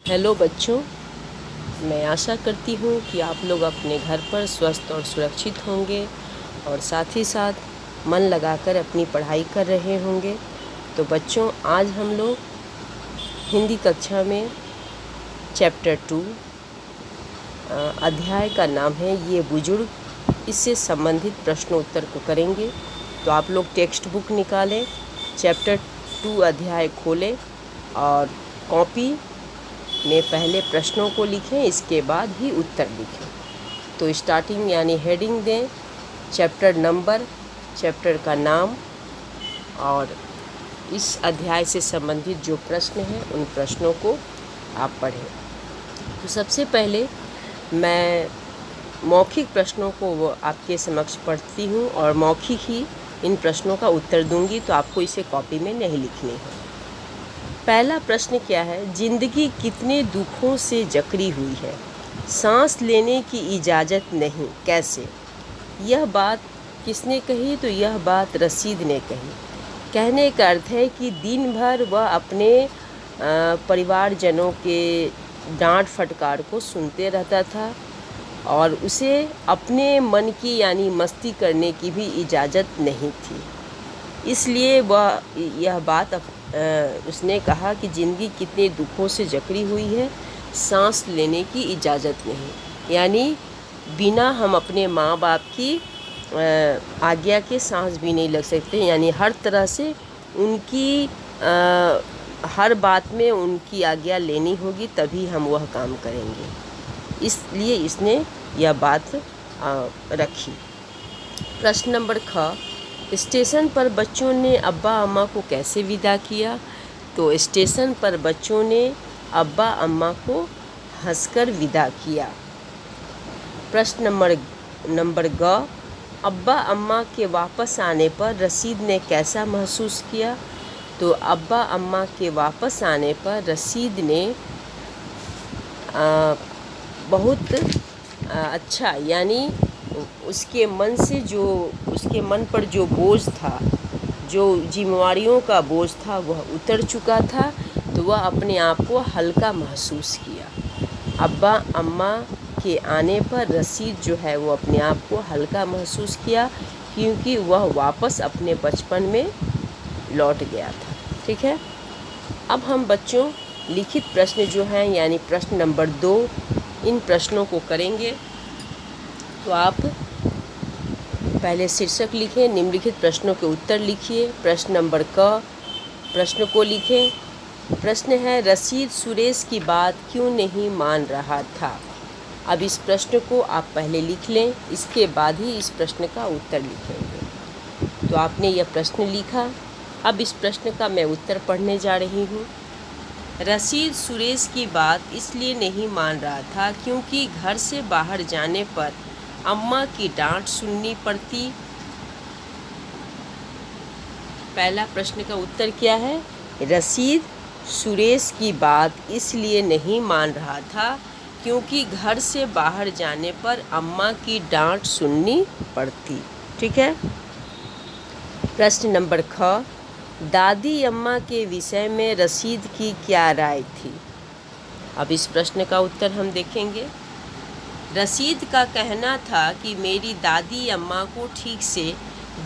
Hello बच्चों, मैं आशा करती हूँ कि आप लोग अपने घर पर स्वस्थ और सुरक्षित होंगे और साथ ही साथ मन लगाकर अपनी पढ़ाई कर रहे होंगे। तो बच्चों, आज हम लोग हिंदी कक्षा में चैप्टर 2 अध्याय का नाम है ये बुजुर्ग, इससे संबंधित प्रश्नोत्तर को करेंगे। तो आप लोग टेक्स्ट बुक निकालें, चैप्टर 2 अध्याय खोलें और कॉपी में पहले प्रश्नों को लिखें, इसके बाद ही उत्तर लिखें। तो स्टार्टिंग यानी हेडिंग दें, चैप्टर नंबर, चैप्टर का नाम और इस अध्याय से संबंधित जो प्रश्न हैं उन प्रश्नों को आप पढ़ें। तो सबसे पहले मैं मौखिक प्रश्नों को वो आपके समक्ष पढ़ती हूँ और मौखिक ही इन प्रश्नों का उत्तर दूंगी, तो आपको इसे कॉपी में नहीं लिखनी है। पहला प्रश्न क्या है? जिंदगी कितने दुखों से जकड़ी हुई है, सांस लेने की इजाज़त नहीं, कैसे? यह बात किसने कही? तो यह बात रशीद ने कही। कहने का अर्थ है कि दिन भर वह अपने परिवारजनों के डांट फटकार को सुनते रहता था और उसे अपने मन की यानी मस्ती करने की भी इजाज़त नहीं थी। इसलिए वह यह बात उसने कहा कि ज़िंदगी कितने दुखों से जकड़ी हुई है, सांस लेने की इजाज़त नहीं, यानी बिना हम अपने माँ बाप की आज्ञा के सांस भी नहीं लग सकते, यानी हर तरह से उनकी हर बात में उनकी आज्ञा लेनी होगी, तभी हम वह काम करेंगे। इसलिए इसने यह बात रखी। प्रश्न नंबर ख, स्टेशन पर बच्चों ने अब्बा अम्मा को कैसे विदा किया? तो स्टेशन पर बच्चों ने अब्बा अम्मा को हंसकर विदा किया। प्रश्न नंबर ग, अब्बा अम्मा के वापस आने पर रशीद ने कैसा महसूस किया? तो अब्बा अम्मा के वापस आने पर रशीद ने बहुत अच्छा, यानी उसके मन पर जो बोझ था, जो जिम्मेवारियों का बोझ था, वह उतर चुका था, तो वह अपने आप को हल्का महसूस किया। अब्बा अम्मा के आने पर रशीद जो है वो अपने आप को हल्का महसूस किया, क्योंकि वह वापस अपने बचपन में लौट गया था। ठीक है, अब हम बच्चों लिखित प्रश्न जो हैं यानी प्रश्न नंबर 2, इन प्रश्नों को करेंगे। तो आप पहले शीर्षक लिखें, निम्नलिखित प्रश्नों के उत्तर लिखिए। प्रश्न नंबर क, प्रश्न को लिखें। प्रश्न है, रशीद सुरेश की बात क्यों नहीं मान रहा था? अब इस प्रश्न को आप पहले लिख लें, इसके बाद ही इस प्रश्न का उत्तर लिखेंगे। तो आपने यह प्रश्न लिखा, अब इस प्रश्न का मैं उत्तर पढ़ने जा रही हूँ। रशीद सुरेश की बात इसलिए नहीं मान रहा था क्योंकि घर से बाहर जाने पर अम्मा की डांट सुननी पड़ती। पहला प्रश्न का उत्तर क्या है? रशीद सुरेश की बात इसलिए नहीं मान रहा था क्योंकि घर से बाहर जाने पर अम्मा की डांट सुननी पड़ती। ठीक है। प्रश्न नंबर ख, दादी अम्मा के विषय में रशीद की क्या राय थी? अब इस प्रश्न का उत्तर हम देखेंगे। रशीद का कहना था कि मेरी दादी अम्मा को ठीक से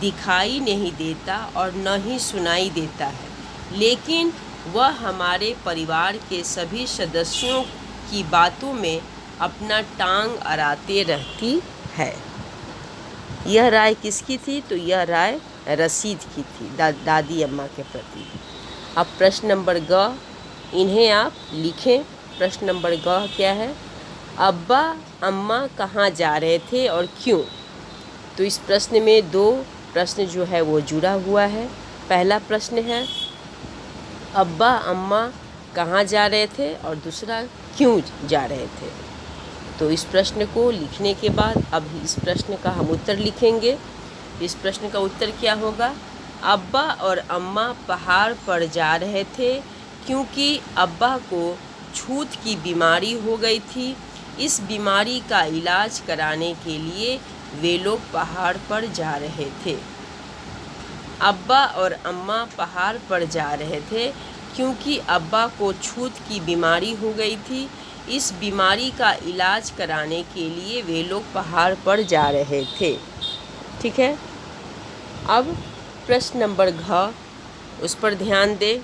दिखाई नहीं देता और न ही सुनाई देता है, लेकिन वह हमारे परिवार के सभी सदस्यों की बातों में अपना टांग अड़ाते रहती है। यह राय किसकी थी? तो यह राय रशीद की थी दादी अम्मा के प्रति। अब प्रश्न नंबर ग, इन्हें आप लिखें। प्रश्न नंबर ग क्या है? अब्बा अम्मा कहाँ जा रहे थे और क्यों? तो इस प्रश्न में 2 प्रश्न जो है वो जुड़ा हुआ है। पहला प्रश्न है अब्बा अम्मा कहाँ जा रहे थे और दूसरा क्यों जा रहे थे। तो इस प्रश्न को लिखने के बाद अब इस प्रश्न का हम उत्तर लिखेंगे। इस प्रश्न का उत्तर क्या होगा? अब्बा और अम्मा पहाड़ पर जा रहे थे क्योंकि अब्बा को छूत की बीमारी हो गई थी। इस बीमारी का इलाज कराने के लिए वे लोग पहाड़ पर जा रहे थे। अब्बा और अम्मा पहाड़ पर जा रहे थे क्योंकि अब्बा को छूत की बीमारी हो गई थी। इस बीमारी का इलाज कराने के लिए वे लोग पहाड़ पर जा रहे थे। ठीक है, अब प्रश्न नंबर घ, उस पर ध्यान दें।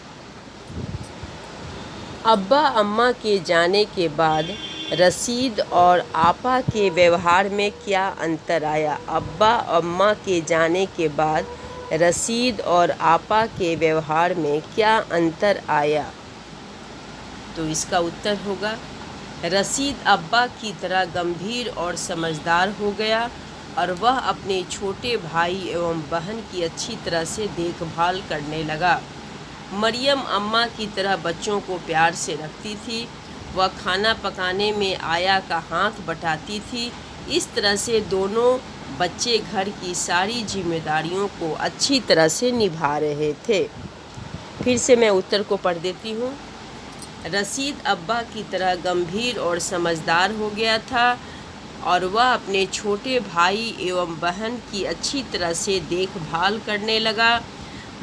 अब्बा अम्मा के जाने के बाद रशीद और आपा के व्यवहार में क्या अंतर आया? अब्बा अम्मा के जाने के बाद रशीद और आपा के व्यवहार में क्या अंतर आया? तो इसका उत्तर होगा, रशीद अब्बा की तरह गंभीर और समझदार हो गया और वह अपने छोटे भाई एवं बहन की अच्छी तरह से देखभाल करने लगा। मरियम अम्मा की तरह बच्चों को प्यार से रखती थी। वह खाना पकाने में आया का हाथ बटाती थी। इस तरह से दोनों बच्चे घर की सारी जिम्मेदारियों को अच्छी तरह से निभा रहे थे। फिर से मैं उत्तर को पढ़ देती हूँ। रशीद अब्बा की तरह गंभीर और समझदार हो गया था और वह अपने छोटे भाई एवं बहन की अच्छी तरह से देखभाल करने लगा।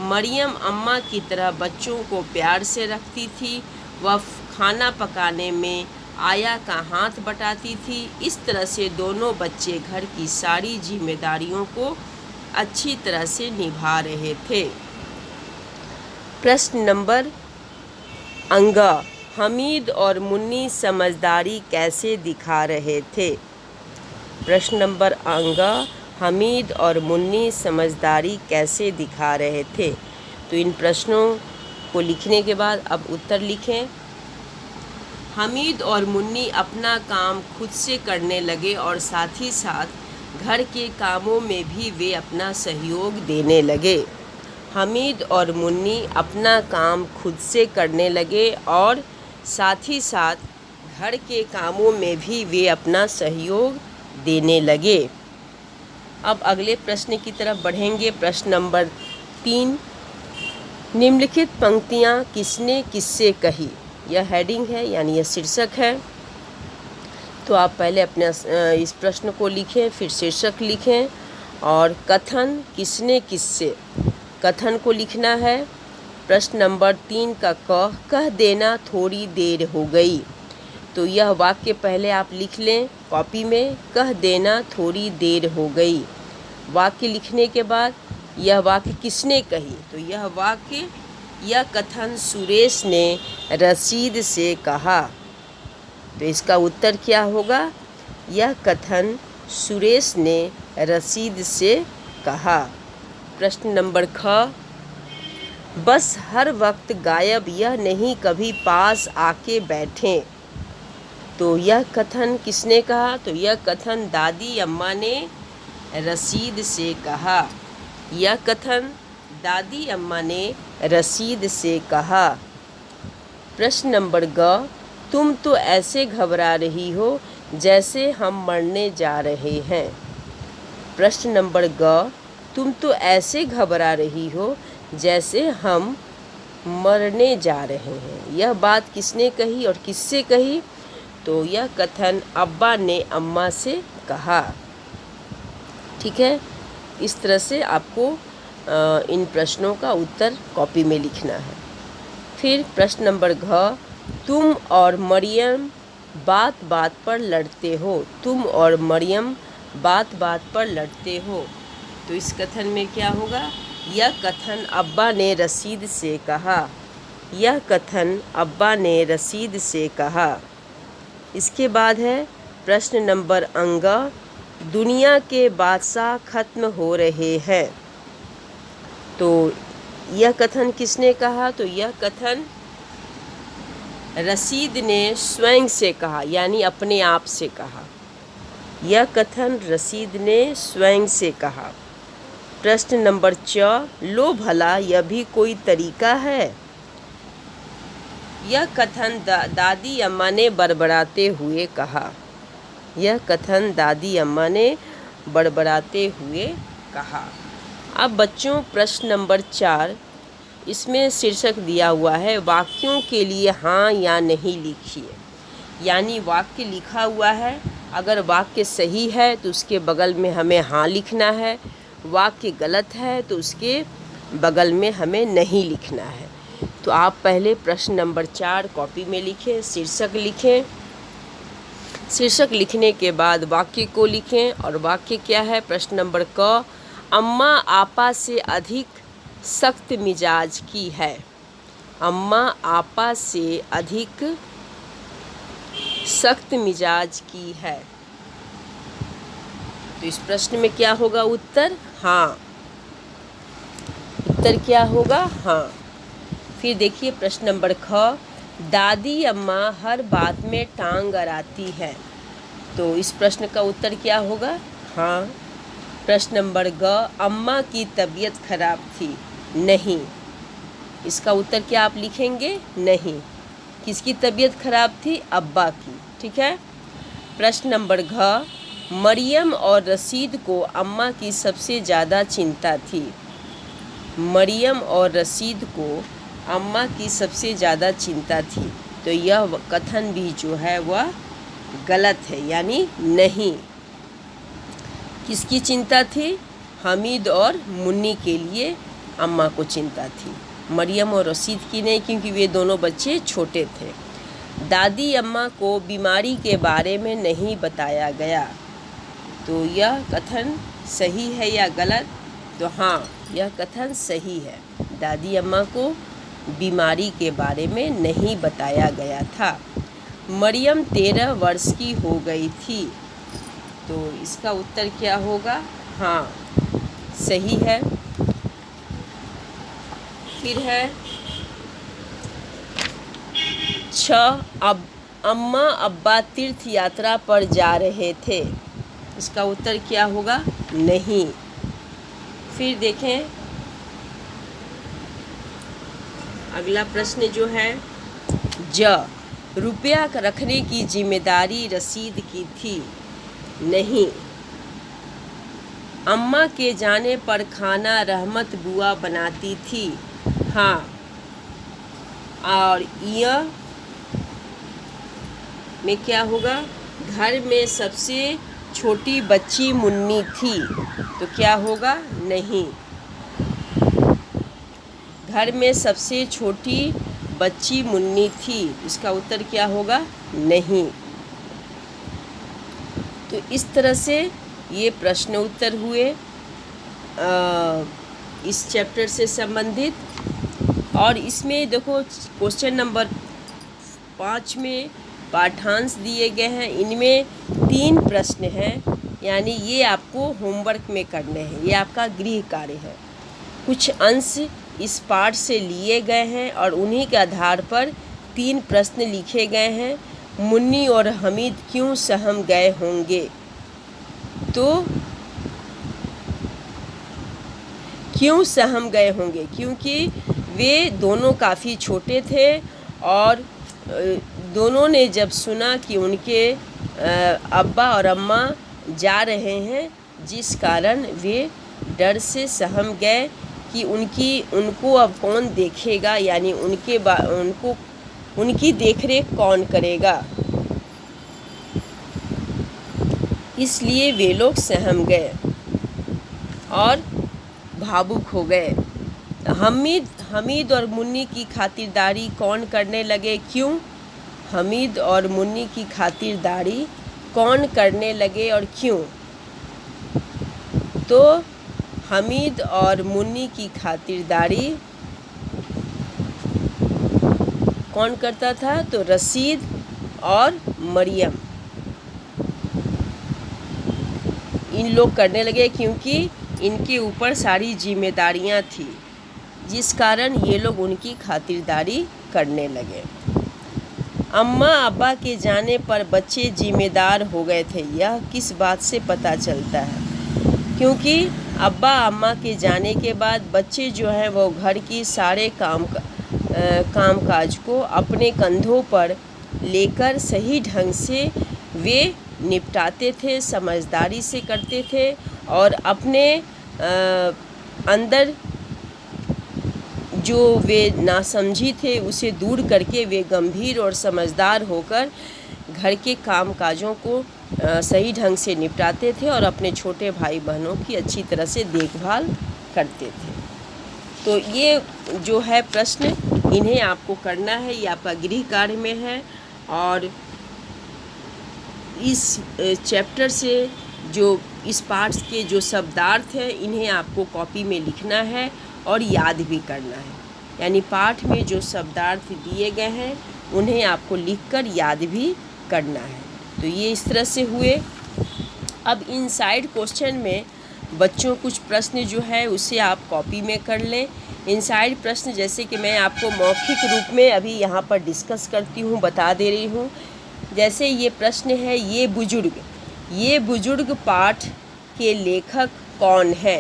मरियम अम्मा की तरह बच्चों को प्यार से रखती थी। वह खाना पकाने में आया का हाथ बटाती थी। इस तरह से दोनों बच्चे घर की सारी जिम्मेदारियों को अच्छी तरह से निभा रहे थे। प्रश्न नंबर अंगा, हमीद और मुन्नी समझदारी कैसे दिखा रहे थे? प्रश्न नंबर अंगा, हमीद और मुन्नी समझदारी कैसे दिखा रहे थे? तो इन प्रश्नों को लिखने के बाद अब उत्तर लिखें। हमीद और मुन्नी अपना काम खुद से करने लगे और साथ ही साथ घर के कामों में भी वे अपना सहयोग देने लगे। हमीद और मुन्नी अपना काम खुद से करने लगे और साथ ही साथ घर के कामों में भी वे अपना सहयोग देने लगे। अब अगले प्रश्न की तरफ बढ़ेंगे। प्रश्न नंबर 3, निम्नलिखित पंक्तियाँ किसने किससे कही? यह हेडिंग है, यानी यह शीर्षक है। तो आप पहले अपने इस प्रश्न को लिखें, फिर शीर्षक लिखें और कथन किसने किससे, कथन को लिखना है। प्रश्न नंबर 3 का कह देना थोड़ी देर हो गई। तो यह वाक्य पहले आप लिख लें कॉपी में, कह देना थोड़ी देर हो गई। वाक्य लिखने के बाद यह वाक्य किसने कही? तो यह कथन सुरेश ने रशीद से कहा। तो इसका उत्तर क्या होगा? यह कथन सुरेश ने रशीद से कहा। प्रश्न नंबर ख, बस हर वक्त गायब, यह नहीं कभी पास आके बैठें। तो यह कथन किसने कहा? तो यह कथन दादी अम्मा ने रशीद से कहा। यह कथन दादी अम्मा ने रशीद से कहा। प्रश्न नंबर ग, तुम तो ऐसे घबरा रही हो जैसे हम मरने जा रहे हैं। प्रश्न नंबर ग, तुम तो ऐसे घबरा रही हो जैसे हम मरने जा रहे हैं। यह बात किसने कही और किससे कही? तो यह कथन अब्बा ने अम्मा से कहा। ठीक है, इस तरह से आपको इन प्रश्नों का उत्तर कॉपी में लिखना है। फिर प्रश्न नंबर घ, तुम और मरियम बात बात पर लड़ते हो। तुम और मरियम बात बात पर लड़ते हो। तो इस कथन में क्या होगा? यह कथन अब्बा ने रशीद से कहा। यह कथन अब्बा ने रशीद से कहा। इसके बाद है प्रश्न नंबर अंगा, दुनिया के बादशाह खत्म हो रहे हैं। तो यह कथन किसने कहा? तो यह कथन रशीद ने स्वयं से कहा, यानी अपने आप से कहा। यह कथन रशीद ने स्वयं से कहा। प्रश्न नंबर च, लो भला यह भी कोई तरीका है। यह कथन दादी अम्मा ने बड़बड़ाते हुए कहा। यह कथन दादी अम्मा ने बड़बड़ाते हुए कहा। अब बच्चों प्रश्न नंबर 4, इसमें शीर्षक दिया हुआ है वाक्यों के लिए हाँ या नहीं लिखिए। यानी वाक्य लिखा हुआ है, अगर वाक्य सही है तो उसके बगल में हमें हाँ लिखना है, वाक्य गलत है तो उसके बगल में हमें नहीं लिखना है। तो आप पहले प्रश्न नंबर 4 कॉपी में लिखें, शीर्षक लिखें। शीर्षक लिखने के बाद वाक्य को लिखें, और वाक्य क्या है? प्रश्न नंबर क, अम्मा आपा से अधिक सख्त मिजाज की है। अम्मा आपा से अधिक सख्त मिजाज की है। तो इस प्रश्न में क्या होगा उत्तर? हाँ। उत्तर क्या होगा? हाँ। फिर देखिए प्रश्न नंबर ख, दादी अम्मा हर बात में टांग अड़ाती है। तो इस प्रश्न का उत्तर क्या होगा? हाँ। प्रश्न नंबर ग, अम्मा की तबीयत खराब थी। नहीं। इसका उत्तर क्या आप लिखेंगे? नहीं। किसकी तबीयत खराब थी? अब्बा की। ठीक है। प्रश्न नंबर घ, मरियम और रशीद को अम्मा की सबसे ज़्यादा चिंता थी। मरियम और रशीद को अम्मा की सबसे ज़्यादा चिंता थी। तो यह कथन भी जो है वह गलत है, यानी नहीं। किसकी चिंता थी? हमीद और मुन्नी के लिए अम्मा को चिंता थी, मरियम और रशीद की नहीं, क्योंकि वे दोनों बच्चे छोटे थे। दादी अम्मा को बीमारी के बारे में नहीं बताया गया। तो यह कथन सही है या गलत? तो हाँ, यह कथन सही है। दादी अम्मा को बीमारी के बारे में नहीं बताया गया था। मरियम 13 वर्ष की हो गई थी। तो इसका उत्तर क्या होगा? हाँ, सही है। फिर है 6, अब अम्मा अब्बा तीर्थ यात्रा पर जा रहे थे। इसका उत्तर क्या होगा? नहीं। फिर देखें अगला प्रश्न जो है, ज, रुपया रखने की जिम्मेदारी रशीद की थी। नहीं। अम्मा के जाने पर खाना रहमत बुआ बनाती थी। हाँ। और यह में क्या होगा? घर में सबसे छोटी बच्ची मुन्नी थी। तो क्या होगा? नहीं। घर में सबसे छोटी बच्ची मुन्नी थी। इसका उत्तर क्या होगा? नहीं। तो इस तरह से ये प्रश्न उत्तर हुए इस चैप्टर से संबंधित। और इसमें देखो क्वेश्चन नंबर 5 में पाठांश दिए गए हैं। इनमें 3 प्रश्न हैं, यानी ये आपको होमवर्क में करने हैं। ये आपका गृह कार्य है। कुछ अंश इस पाठ से लिए गए हैं और उन्हीं के आधार पर 3 प्रश्न लिखे गए हैं। मुन्नी और हमीद क्यों सहम गए होंगे? तो क्यों सहम गए होंगे? क्योंकि वे दोनों काफ़ी छोटे थे और दोनों ने जब सुना कि उनके अब्बा और अम्मा जा रहे हैं, जिस कारण वे डर से सहम गए कि उनको अब कौन देखेगा, यानी उनकी देखरेख कौन करेगा। इसलिए वे लोग सहम गए और भावुक हो गए। हमीद और मुन्नी की खातिरदारी कौन करने लगे? क्यों? हमीद और मुन्नी की खातिरदारी कौन करने लगे और क्यों? तो हमीद और मुन्नी की खातिरदारी कौन करता था? तो रशीद और मरियम, इन लोग करने लगे, क्योंकि इनके ऊपर सारी जिम्मेदारियां थी, जिस कारण ये लोग उनकी खातिरदारी करने लगे। अम्मा अब्बा के जाने पर बच्चे जिम्मेदार हो गए थे। यह किस बात से पता चलता है? क्योंकि अब्बा अम्मा के जाने के बाद बच्चे जो हैं वो घर की सारे कामकाज को अपने कंधों पर लेकर सही ढंग से वे निपटाते थे, समझदारी से करते थे और अपने अंदर जो वे नासमझी थे उसे दूर करके वे गंभीर और समझदार होकर घर के कामकाजों को सही ढंग से निपटाते थे और अपने छोटे भाई बहनों की अच्छी तरह से देखभाल करते थे। तो ये जो है प्रश्न इन्हें आपको करना है, ये आपका गृह कार्य में है। और इस चैप्टर से जो इस पाठ के जो शब्दार्थ हैं इन्हें आपको कॉपी में लिखना है और याद भी करना है। यानी पाठ में जो शब्दार्थ दिए गए हैं उन्हें आपको लिखकर याद भी करना है। तो ये इस तरह से हुए। अब इनसाइड क्वेश्चन में बच्चों कुछ प्रश्न जो है उसे आप कॉपी में कर लें। इनसाइड प्रश्न जैसे कि मैं आपको मौखिक रूप में अभी यहाँ पर डिस्कस करती हूँ, बता दे रही हूँ। जैसे ये प्रश्न है, ये बुजुर्ग पाठ के लेखक कौन है।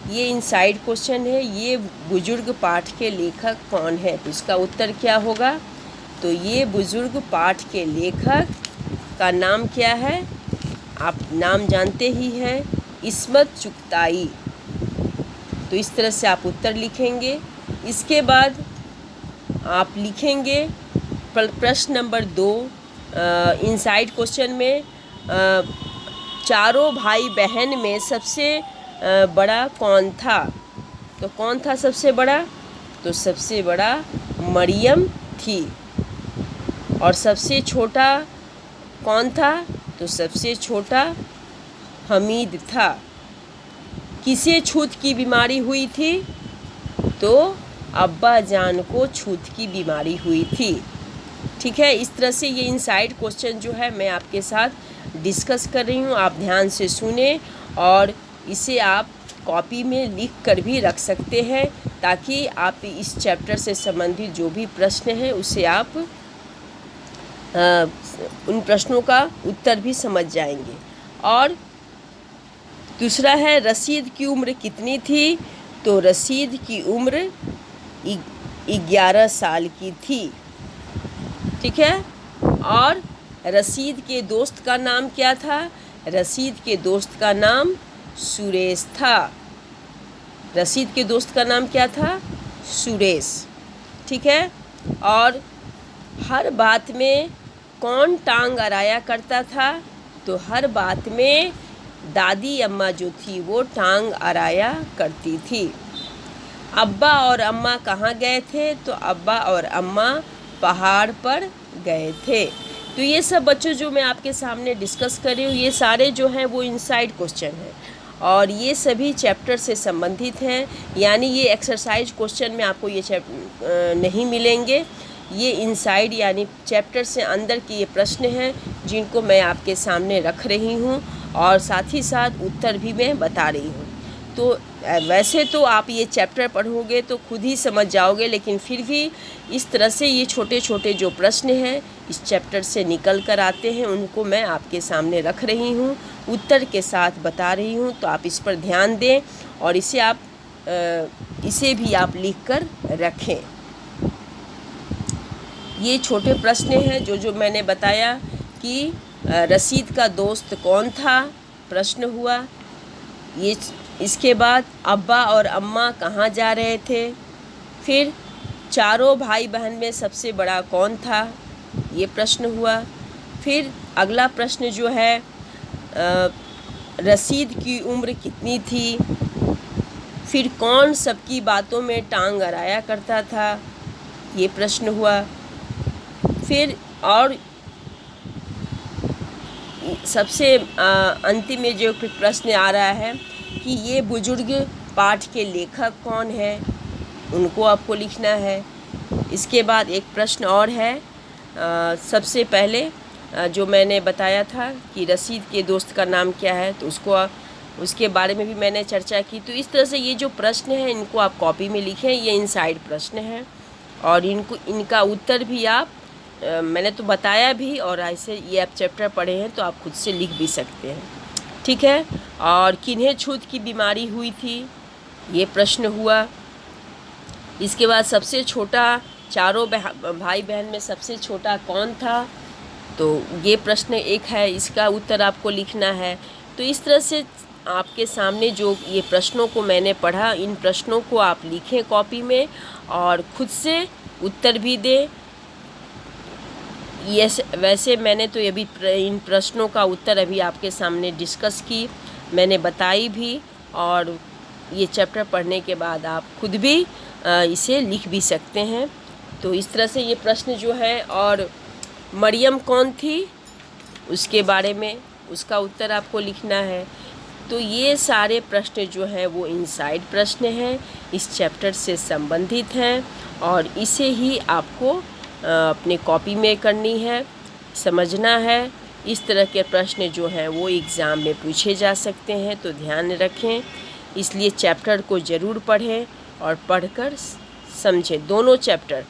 ये इनसाइड क्वेश्चन है, ये बुजुर्ग पाठ के लेखक कौन है। तो इसका उत्तर क्या होगा। तो ये बुजुर्ग पाठ के लेखक का नाम क्या है, आप नाम जानते ही हैं, इस्मत चुगताई। तो इस तरह से आप उत्तर लिखेंगे। इसके बाद आप लिखेंगे प्रश्न नंबर 2 इनसाइड क्वेश्चन में, चारों भाई बहन में सबसे बड़ा कौन था। तो कौन था सबसे बड़ा। तो सबसे बड़ा मरियम थी। और सबसे छोटा कौन था। तो सबसे छोटा हमीद था। किसे छूत की बीमारी हुई थी। तो अब्बा जान को छूत की बीमारी हुई थी। ठीक है, इस तरह से ये इनसाइड क्वेश्चन जो है मैं आपके साथ डिस्कस कर रही हूँ। आप ध्यान से सुने और इसे आप कॉपी में लिख कर भी रख सकते हैं, ताकि आप इस चैप्टर से संबंधित जो भी प्रश्न हैं उसे आप उन प्रश्नों का उत्तर भी समझ जाएंगे। और दूसरा है, रसीद की उम्र कितनी थी। तो रसीद की उम्र 11 साल की थी। ठीक है। और रसीद के दोस्त का नाम क्या था। रसीद के दोस्त का नाम सुरेश था। रसीद के दोस्त का नाम क्या था, सुरेश। ठीक है। और हर बात में कौन टांग अड़ाया करता था। तो हर बात में दादी अम्मा जो थी वो टांग अड़ाया करती थी। अब्बा और अम्मा कहाँ गए थे। तो अब्बा और अम्मा पहाड़ पर गए थे। तो ये सब बच्चों जो मैं आपके सामने डिस्कस कर रही हूँ, ये सारे जो हैं वो इनसाइड क्वेश्चन हैं और ये सभी चैप्टर से संबंधित हैं। यानी ये एक्सरसाइज क्वेश्चन में आपको ये नहीं मिलेंगे। ये इनसाइड यानी चैप्टर से अंदर के ये प्रश्न हैं जिनको मैं आपके सामने रख रही हूँ और साथ ही साथ उत्तर भी मैं बता रही हूँ। तो वैसे तो आप ये चैप्टर पढ़ोगे तो खुद ही समझ जाओगे, लेकिन फिर भी इस तरह से ये छोटे छोटे जो प्रश्न हैं इस चैप्टर से निकल कर आते हैं, उनको मैं आपके सामने रख रही हूँ, उत्तर के साथ बता रही हूँ। तो आप इस पर ध्यान दें और इसे भी आप लिख कर रखें। ये छोटे प्रश्न हैं जो मैंने बताया कि रसीद का दोस्त कौन था, प्रश्न हुआ। ये इसके बाद अब्बा और अम्मा कहाँ जा रहे थे। फिर चारों भाई बहन में सबसे बड़ा कौन था, ये प्रश्न हुआ। फिर अगला प्रश्न जो है रसीद की उम्र कितनी थी। फिर कौन सबकी बातों में टांग अड़ाया करता था, ये प्रश्न हुआ। फिर और सबसे अंतिम में जो प्रश्न आ रहा है कि ये बुजुर्ग पाठ के लेखक कौन है, उनको आपको लिखना है। इसके बाद एक प्रश्न और है, सबसे पहले जो मैंने बताया था कि रसीद के दोस्त का नाम क्या है, तो उसके बारे में भी मैंने चर्चा की। तो इस तरह से ये जो प्रश्न है इनको आप कॉपी में लिखें। ये इनसाइड प्रश्न है और इनका उत्तर भी आप मैंने तो बताया भी, और ऐसे ये आप चैप्टर पढ़े हैं तो आप खुद से लिख भी सकते हैं। ठीक है। और किन्हें छूत की बीमारी हुई थी, ये प्रश्न हुआ। इसके बाद सबसे छोटा चारों भाई बहन में सबसे छोटा कौन था, तो ये प्रश्न एक है, इसका उत्तर आपको लिखना है। तो इस तरह से आपके सामने जो ये प्रश्नों को मैंने पढ़ा, इन प्रश्नों को आप लिखें कॉपी में और खुद से उत्तर भी दें। वैसे मैंने तो ये भी इन प्रश्नों का उत्तर अभी आपके सामने डिस्कस की, मैंने बताई भी, और ये चैप्टर पढ़ने के बाद आप खुद भी इसे लिख भी सकते हैं। तो इस तरह से ये प्रश्न जो है, और मरियम कौन थी उसके बारे में उसका उत्तर आपको लिखना है। तो ये सारे प्रश्न जो हैं वो इनसाइड प्रश्न हैं, इस चैप्टर से संबंधित हैं, और इसे ही आपको अपने कॉपी में करनी है, समझना है। इस तरह के प्रश्न जो हैं वो एग्ज़ाम में पूछे जा सकते हैं, तो ध्यान रखें। इसलिए चैप्टर को ज़रूर पढ़ें और पढ़कर समझें। दोनों चैप्टर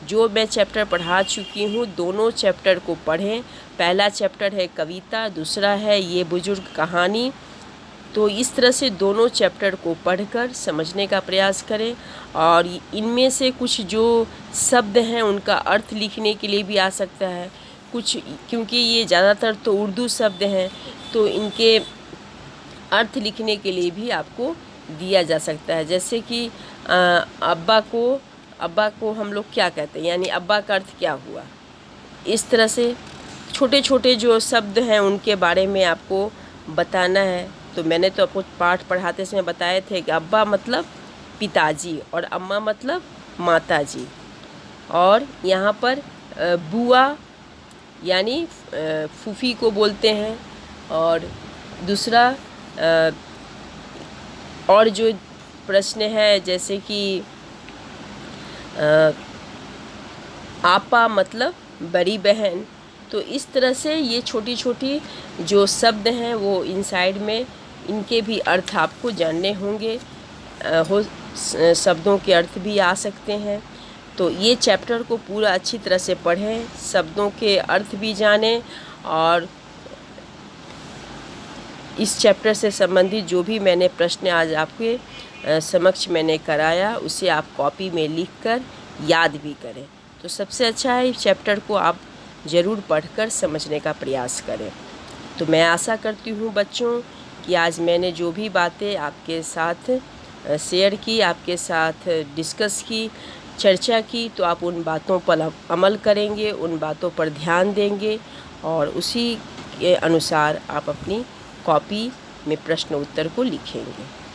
जो मैं चैप्टर पढ़ा चुकी हूँ, दोनों चैप्टर को पढ़ें। पहला चैप्टर है कविता, दूसरा है ये बुजुर्ग कहानी। तो इस तरह से दोनों चैप्टर को पढ़कर समझने का प्रयास करें, और इनमें से कुछ जो शब्द हैं उनका अर्थ लिखने के लिए भी आ सकता है कुछ, क्योंकि ये ज़्यादातर तो उर्दू शब्द हैं, तो इनके अर्थ लिखने के लिए भी आपको दिया जा सकता है। जैसे कि अब्बा को हम लोग क्या कहते हैं, यानी अब्बा का अर्थ क्या हुआ। इस तरह से छोटे छोटे जो शब्द हैं उनके बारे में आपको बताना है। तो मैंने तो आपको पाठ पढ़ाते समय बताए थे कि अब्बा मतलब पिताजी और अम्मा मतलब माताजी, और यहाँ पर बुआ यानी फूफी को बोलते हैं, और दूसरा और जो प्रश्न है जैसे कि आपा मतलब बड़ी बहन। तो इस तरह से ये छोटी छोटी जो शब्द हैं वो इनसाइड में, इनके भी अर्थ आपको जानने होंगे, शब्दों के अर्थ भी आ सकते हैं। तो ये चैप्टर को पूरा अच्छी तरह से पढ़ें, शब्दों के अर्थ भी जानें, और इस चैप्टर से संबंधित जो भी मैंने प्रश्न आज आपके समक्ष मैंने कराया उसे आप कॉपी में लिखकर याद भी करें। तो सबसे अच्छा है इस चैप्टर को आप ज़रूर पढ़कर समझने का प्रयास करें। तो मैं आशा करती हूँ बच्चों कि आज मैंने जो भी बातें आपके साथ शेयर की, आपके साथ डिस्कस की, चर्चा की, तो आप उन बातों पर अमल करेंगे, उन बातों पर ध्यान देंगे, और उसी के अनुसार आप अपनी कॉपी में प्रश्न उत्तर को लिखेंगे।